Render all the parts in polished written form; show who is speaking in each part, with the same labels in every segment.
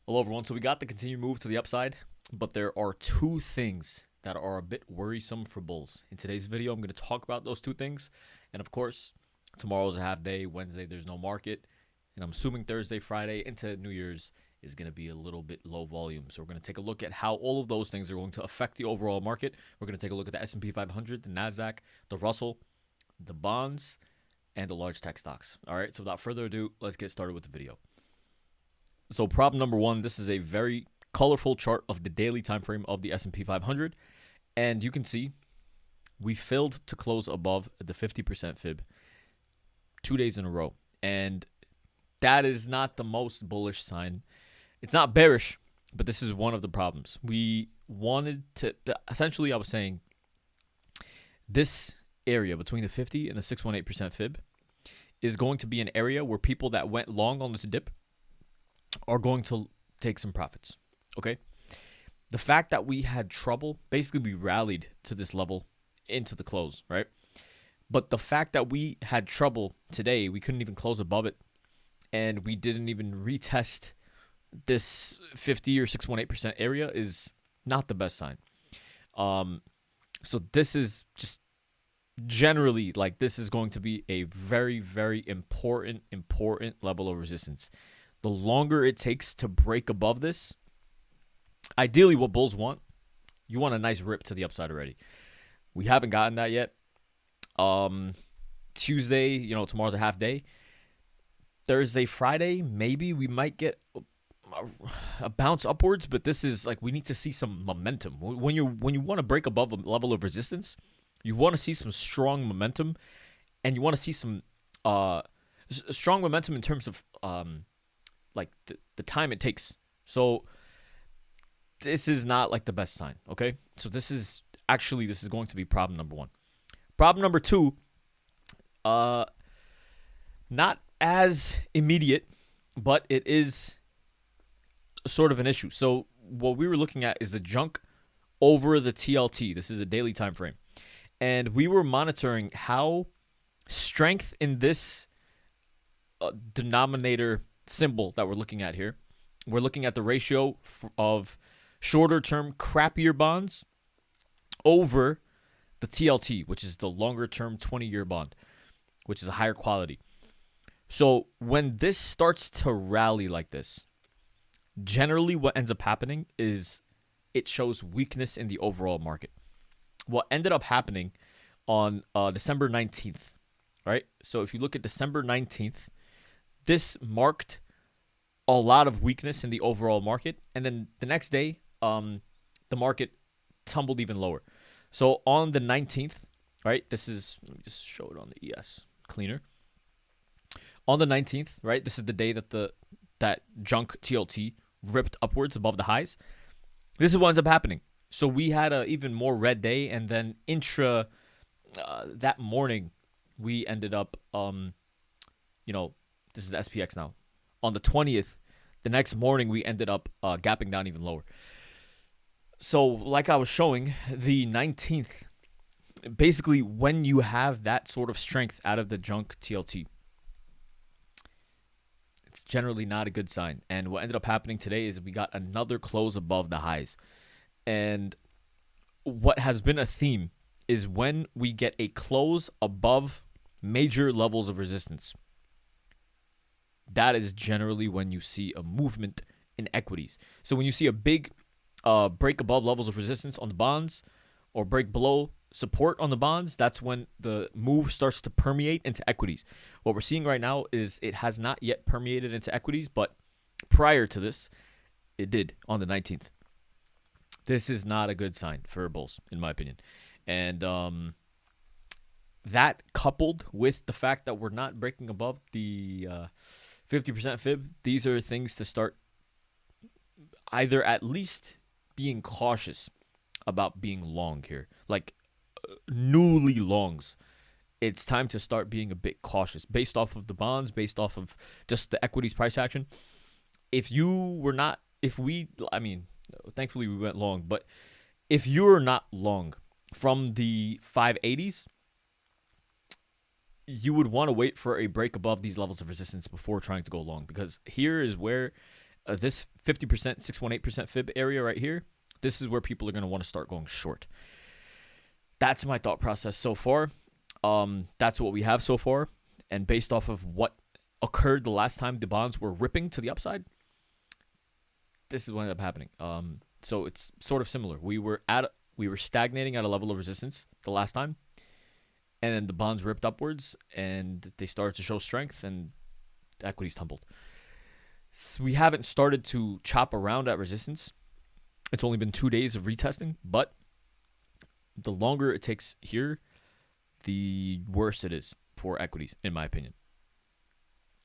Speaker 1: Hello, everyone. So we got the continued move to the upside, but there are two things that are a bit worrisome for bulls. In today's video, I'm going to talk about those two things. And of course, tomorrow's a half day. Wednesday, there's no market. And I'm assuming Thursday, Friday into New Year's is going to be a little bit low volume. So we're going to take a look at how all of those things are going to affect the overall market. We're going to take a look at the SP 500, the NASDAQ, the Russell, the bonds, and the large tech stocks. All right. So without further ado, let's get started with the video. So problem number one, this is a very colorful chart of the daily time frame of the S&P 500. And you can see we failed to close above the 50% fib 2 days in a row. And that is not the most bullish sign. It's not bearish, but this is one of the problems. We wanted to, essentially I was saying this area between the 50 and the 618% fib is going to be an area where people that went long on this dip are going to take some profits, okay? The fact that we had trouble, basically we rallied to this level into the close, right? But the fact that we had trouble today, we couldn't even close above it, and we didn't even retest this 50 or 618% area is not the best sign. So this is just generally, like, this is going to be a very, very important level of resistance. The longer it takes to break above this, ideally what bulls want, you want a nice rip to the upside already. We haven't gotten that yet. Tuesday, tomorrow's a half day. Thursday, Friday, maybe we might get a bounce upwards, but this is like, we need to see some momentum. When you want to break above a level of resistance, you want to see some strong momentum, and you want to see some strong momentum in terms of like the time it takes. So this is not like the best sign, okay? So this is going to be problem number one. Problem number two, not as immediate, but it is sort of an issue. So what we were looking at is the junk over the TLT. This is a daily time frame. And we were monitoring how strength in this denominator symbol that we're looking at here. We're looking at the ratio of shorter term crappier bonds over the TLT, which is the longer term 20-year bond, which is a higher quality. So when this starts to rally like this, generally what ends up happening is it shows weakness in the overall market. What ended up happening on December 19th, right? So if you look at December 19th, this marked a lot of weakness in the overall market. And then the next day, the market tumbled even lower. So on the 19th, right, let me just show it on the ES cleaner. On the 19th, right, this is the day that that junk TLT ripped upwards above the highs. This is what ends up happening. So we had an even more red day, and then that morning, we ended up, this is the SPX now. On the 20th, the next morning, we ended up gapping down even lower. So like I was showing, the 19th, basically when you have that sort of strength out of the junk TLT, it's generally not a good sign. And what ended up happening today is we got another close above the highs. And what has been a theme is when we get a close above major levels of resistance, that is generally when you see a movement in equities. So when you see a big break above levels of resistance on the bonds, or break below support on the bonds, that's when the move starts to permeate into equities. What we're seeing right now is it has not yet permeated into equities, but prior to this, it did on the 19th. This is not a good sign for bulls, in my opinion. And that coupled with the fact that we're not breaking above the 50% fib, these are things to start either at least being cautious about being long here. Like newly longs, it's time to start being a bit cautious based off of the bonds, based off of just the equities price action. Thankfully we went long, but if you're not long from the 580s, you would want to wait for a break above these levels of resistance before trying to go long, because here is where This 50%, 618% fib area right here, this is where people are going to want to start going short. That's my thought process so far. That's what we have so far. And based off of what occurred the last time the bonds were ripping to the upside, this is what ended up happening. So it's sort of similar. We were stagnating at a level of resistance the last time, and then the bonds ripped upwards, and they started to show strength, and the equities tumbled. So we haven't started to chop around at resistance. It's only been 2 days of retesting, but the longer it takes here, the worse it is for equities, in my opinion.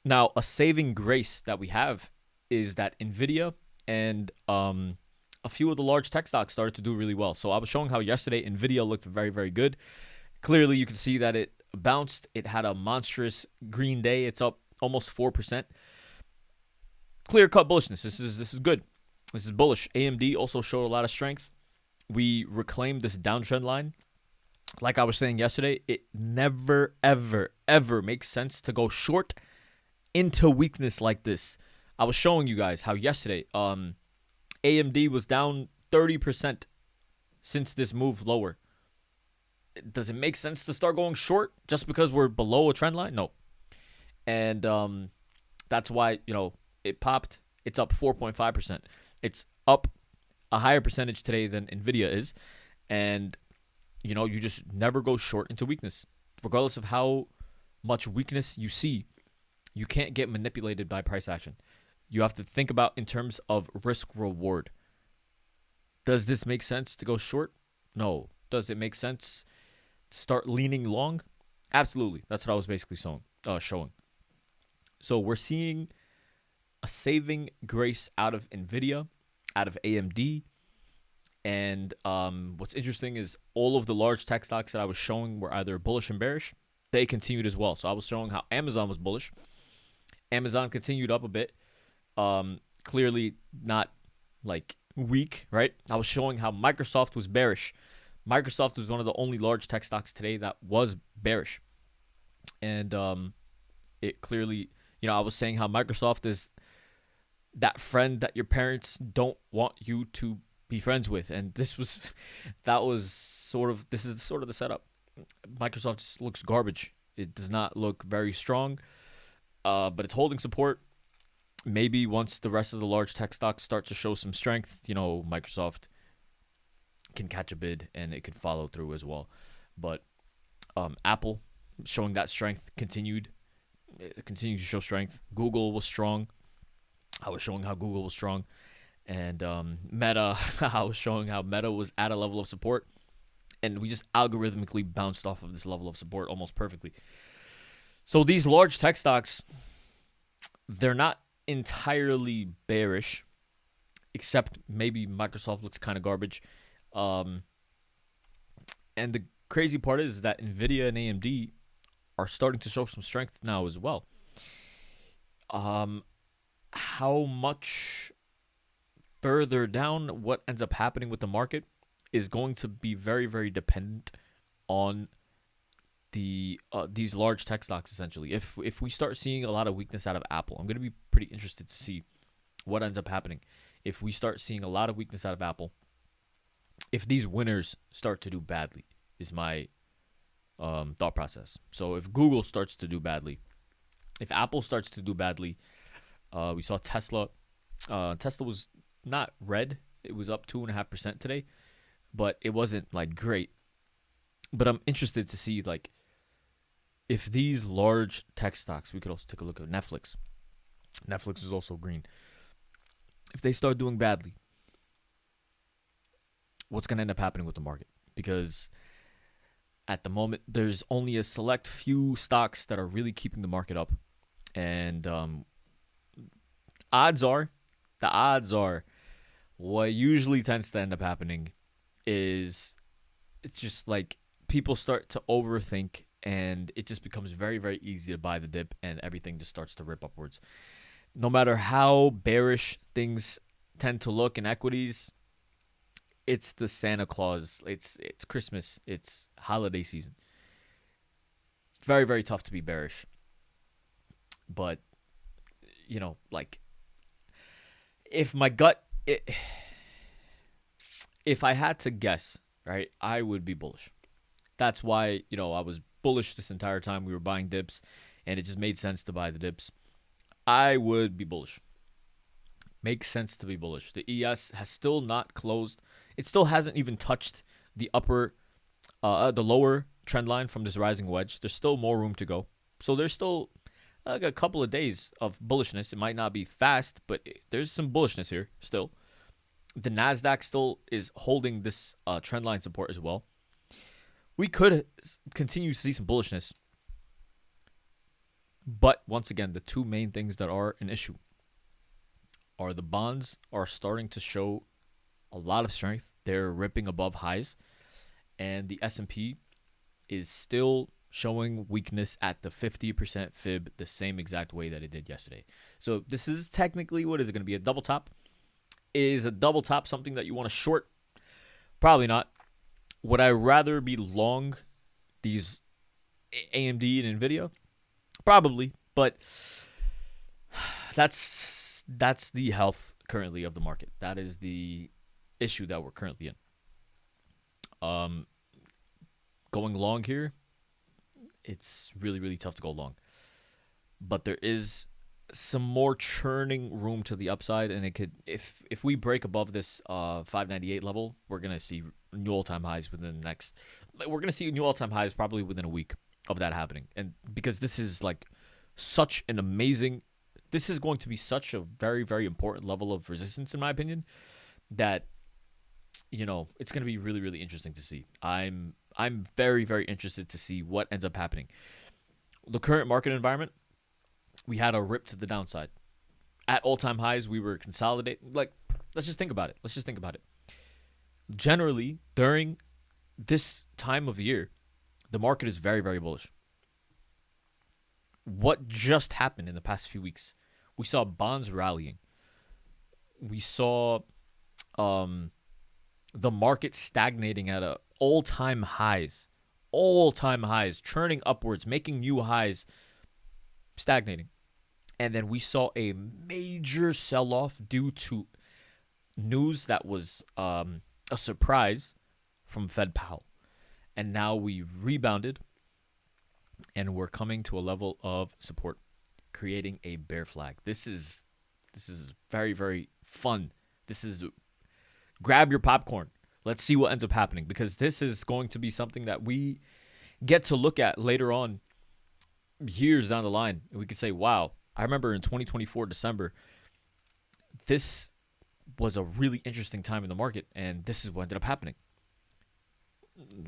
Speaker 1: Now, a saving grace that we have is that NVIDIA and a few of the large tech stocks started to do really well. So I was showing how yesterday NVIDIA looked very, very good. Clearly, you can see that it bounced. It had a monstrous green day. It's up almost 4%. Clear-cut bullishness. This is good. This is bullish. AMD also showed a lot of strength. We reclaimed this downtrend line. Like I was saying yesterday, it never, ever, ever makes sense to go short into weakness like this. I was showing you guys how yesterday AMD was down 30% since this move lower. Does it make sense to start going short just because we're below a trend line? No. And that's why, it popped. It's up 4.5%. It's up a higher percentage today than NVIDIA is. And, you just never go short into weakness. Regardless of how much weakness you see, you can't get manipulated by price action. You have to think about in terms of risk reward. Does this make sense to go short? No. Does it make sense to start leaning long? Absolutely. That's what I was basically showing. So we're seeing a saving grace out of NVIDIA, out of AMD. And what's interesting is all of the large tech stocks that I was showing were either bullish and bearish. They continued as well. So I was showing how Amazon was bullish. Amazon continued up a bit. Clearly not like weak, right? I was showing how Microsoft was bearish. Microsoft was one of the only large tech stocks today that was bearish. And it clearly, I was saying how Microsoft is that friend that your parents don't want you to be friends with. And this is sort of the setup. Microsoft just looks garbage. It does not look very strong, but it's holding support. Maybe once the rest of the large tech stocks start to show some strength, Microsoft can catch a bid and it can follow through as well. But Apple showing that strength continued to show strength. Google was strong. I was showing how Google was strong. And Meta, I was showing how Meta was at a level of support. And we just algorithmically bounced off of this level of support almost perfectly. So these large tech stocks, they're not entirely bearish, except maybe Microsoft looks kind of garbage. And the crazy part is that NVIDIA and AMD are starting to show some strength now as well. How much further down what ends up happening with the market is going to be very, very dependent on these large tech stocks, essentially. If we start seeing a lot of weakness out of Apple, I'm going to be pretty interested to see what ends up happening. If we start seeing a lot of weakness out of Apple, if these winners start to do badly, is my thought process. So if Google starts to do badly, if Apple starts to do badly, we saw Tesla. Tesla was not red. It was up 2.5% today, but it wasn't like great. But I'm interested to see like if these large tech stocks, we could also take a look at Netflix. Netflix is also green. If they start doing badly, what's going to end up happening with the market? Because at the moment, there's only a select few stocks that are really keeping the market up. And the odds are, what usually tends to end up happening is it's just like people start to overthink and it just becomes very, very easy to buy the dip and everything just starts to rip upwards. No matter how bearish things tend to look in equities, it's the Santa Claus. It's Christmas. It's holiday season. It's very, very tough to be bearish. But, like, if my gut, if I had to guess, right, I would be bullish. That's why, I was bullish this entire time. We were buying dips, and it just made sense to buy the dips. I would be bullish. Makes sense to be bullish. The ES has still not closed. It still hasn't even touched the lower trend line from this rising wedge. There's still more room to go. So there's still like a couple of days of bullishness. It might not be fast, but there's some bullishness here still. The NASDAQ still is holding this trend line support as well. We could continue to see some bullishness. But once again, the two main things that are an issue are the bonds are starting to show a lot of strength. They're ripping above highs. And the S&P is still showing weakness at the 50% fib the same exact way that it did yesterday. So this is technically, what is it going to be, a double top? Is a double top something that you want to short? Probably not. Would I rather be long these AMD and NVIDIA? Probably, but that's the health currently of the market. That is the issue that we're currently in. Going long here, it's really, really tough to go long. But there is some more churning room to the upside, and it could, if we break above this 598 level, we're gonna see new all-time highs within the next. We're gonna see new all-time highs probably within a week of that happening, and because this is like such an amazing, this is going to be such a very, very important level of resistance in my opinion, that it's going to be really, really interesting to see. I'm very, very interested to see what ends up happening. The current market environment, we had a rip to the downside. At all-time highs, we were consolidating. Like, let's just think about it. Generally, during this time of year, the market is very, very bullish. What just happened in the past few weeks? We saw bonds rallying. We saw the market stagnating at all-time highs, churning upwards, making new highs, stagnating. And then we saw a major sell-off due to news that was a surprise from Fed Powell. And now we rebounded, and we're coming to a level of support, creating a bear flag. This is very, very fun. This is, grab your popcorn. Let's see what ends up happening, because this is going to be something that we get to look at later on, years down the line. And we could say, wow, I remember in 2024 December, this was a really interesting time in the market, and this is what ended up happening.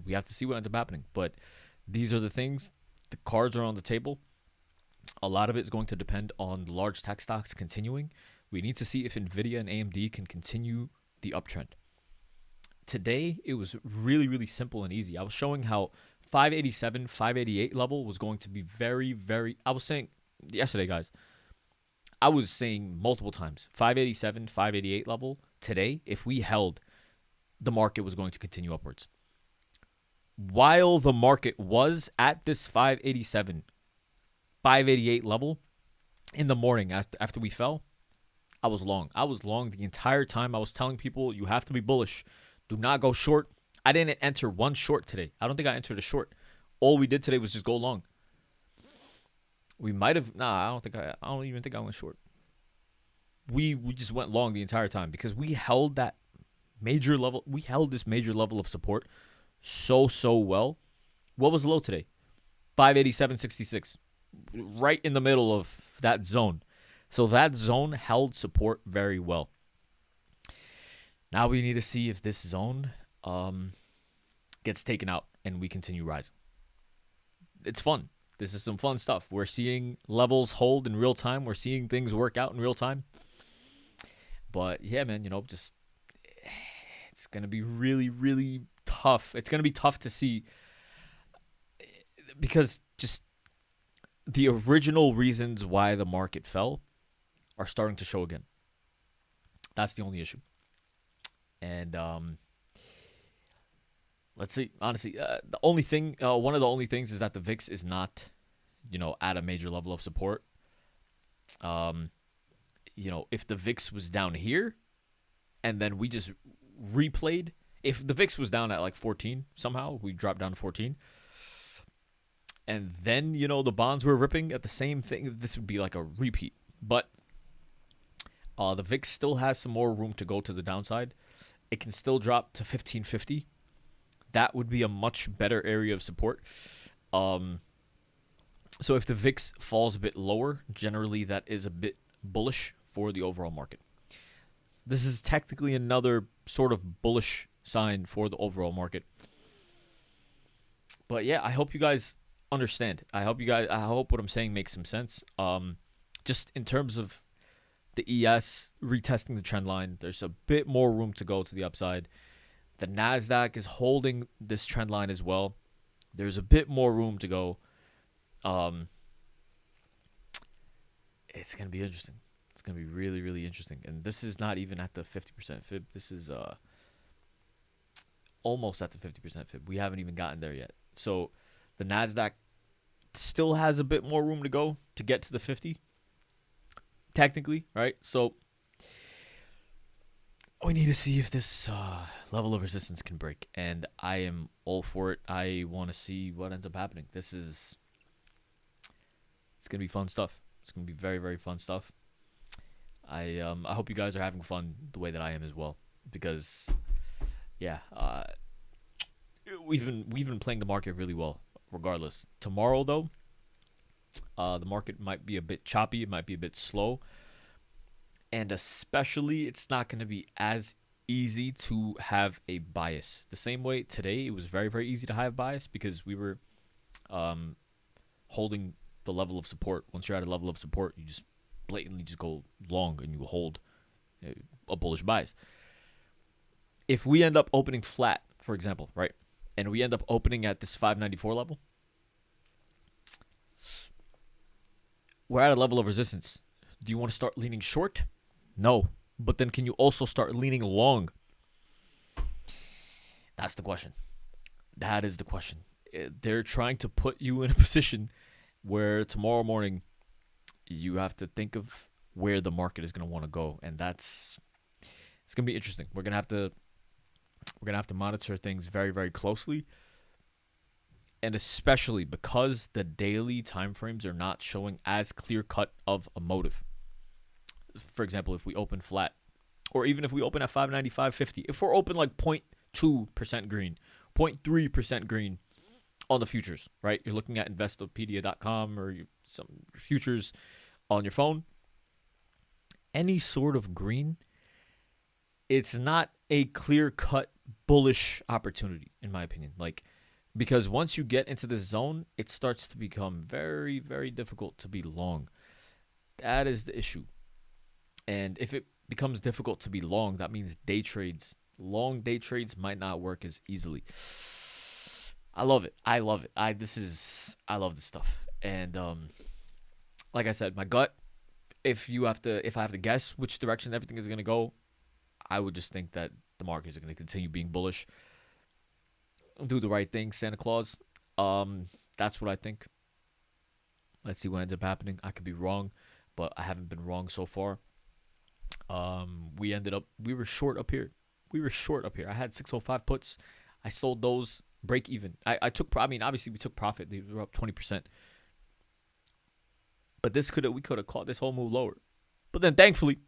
Speaker 1: We have to see what ends up happening, but these are the things. The cards are on the table. A lot of it is going to depend on the large tech stocks continuing. We need to see if NVIDIA and AMD can continue the uptrend. Today, it was really, really simple and easy. I was showing how 587, 588 level was going to be very, very, I was saying yesterday, guys, I was saying multiple times, 587, 588 level today, if we held, the market was going to continue upwards. While the market was at this 587, 588 level in the morning after we fell, I was long. I was long the entire time. I was telling people, you have to be bullish. Do not go short. I didn't enter one short today. I don't think I entered a short. All we did today was just go long. We might have, I don't even think I went short. We just went long the entire time because we held that major level. We held this major level of support so well. What was the low today? 587.66. Right in the middle of that zone. So that zone held support very well. Now we need to see if this zone gets taken out and we continue rising. It's fun. This is some fun stuff. We're seeing levels hold in real time. We're seeing things work out in real time. But yeah, man, just it's going to be really, really tough. It's going to be tough to see because just the original reasons why the market fell are starting to show again. That's the only issue. And let's see. Honestly, the only thing, one of the only things is that the VIX is not, at a major level of support. if the VIX was down here and then we just replayed, if the VIX was down at like 14 somehow, we dropped down to 14, and then the bonds were ripping at the same thing, this would be like a repeat. But the VIX still has some more room to go to the downside. It can still drop to 1550. That would be a much better area of support. So if the VIX falls a bit lower, generally that is a bit bullish for the overall market. This is technically another sort of bullish sign for the overall market. But yeah, I hope you guys understand. I hope what I'm saying makes some sense. Just in terms of the ES retesting the trend line, there's a bit more room to go to the upside. The NASDAQ is holding this trend line as well. There's a bit more room to go. It's going to be interesting. It's going to be really, really interesting. And this is not even at the 50% fib. This is almost at the 50% fib. We haven't even gotten there yet. So the NASDAQ still has a bit more room to go to get to the 50. Technically, right? So we need to see if this level of resistance can break. And I am all for it. I want to see what ends up happening. It's going to be fun stuff. It's going to be very, very fun stuff. I hope you guys are having fun the way that I am as well. Because, yeah, we've been playing the market really well regardless. Tomorrow, though, the market might be a bit choppy. It might be a bit slow. And especially, it's not going to be as easy to have a bias. The same way today, it was very, very easy to have bias because we were holding the level of support. Once you're at a level of support, you just blatantly just go long and you hold a bullish bias. If we end up opening flat, for example, right, and we end up opening at this 594 level, we're at a level of resistance. Do you want to start leaning short? No. But then can you also start leaning long? That's the question. That is the question. They're trying to put you in a position where tomorrow morning you have to think of where the market is going to want to go, and it's going to be interesting. We're going to have to monitor things very, very closely. And especially because the daily timeframes are not showing as clear-cut of a motive. For example, if we open flat, or even if we open at 595.50, if we're open like 0.2% green, 0.3% green on the futures, right? You're looking at Investopedia.com or some futures on your phone. Any sort of green, it's not a clear-cut bullish opportunity, in my opinion. Because once you get into this zone, it starts to become very, very difficult to be long. That is the issue. And if it becomes difficult to be long, that means long day trades might not work as easily. I love it. I love it. I love this stuff. And like I said, my gut, if I have to guess which direction everything is going to go, I would just think that the markets are going to continue being bullish. Do the right thing, Santa Claus. That's what I think. Let's see what ends up happening. I could be wrong, but I haven't been wrong so far. We were short up here. I had 605 puts. I sold those break even. Obviously we took profit. They were up 20%. But we could have caught this whole move lower. But then thankfully,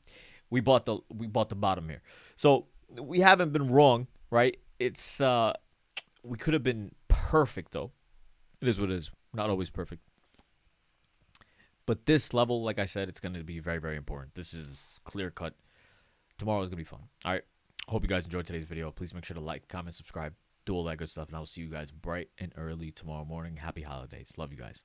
Speaker 1: we bought the bottom here. So we haven't been wrong, right? It's we could have been perfect though. It is what it is. We're not always perfect. But this level, like I said, it's going to be very, very important. This is clear cut. Tomorrow is going to be fun. All right. Hope you guys enjoyed today's video. Please make sure to like, comment, subscribe, do all that good stuff. And I will see you guys bright and early tomorrow morning. Happy holidays. Love you guys.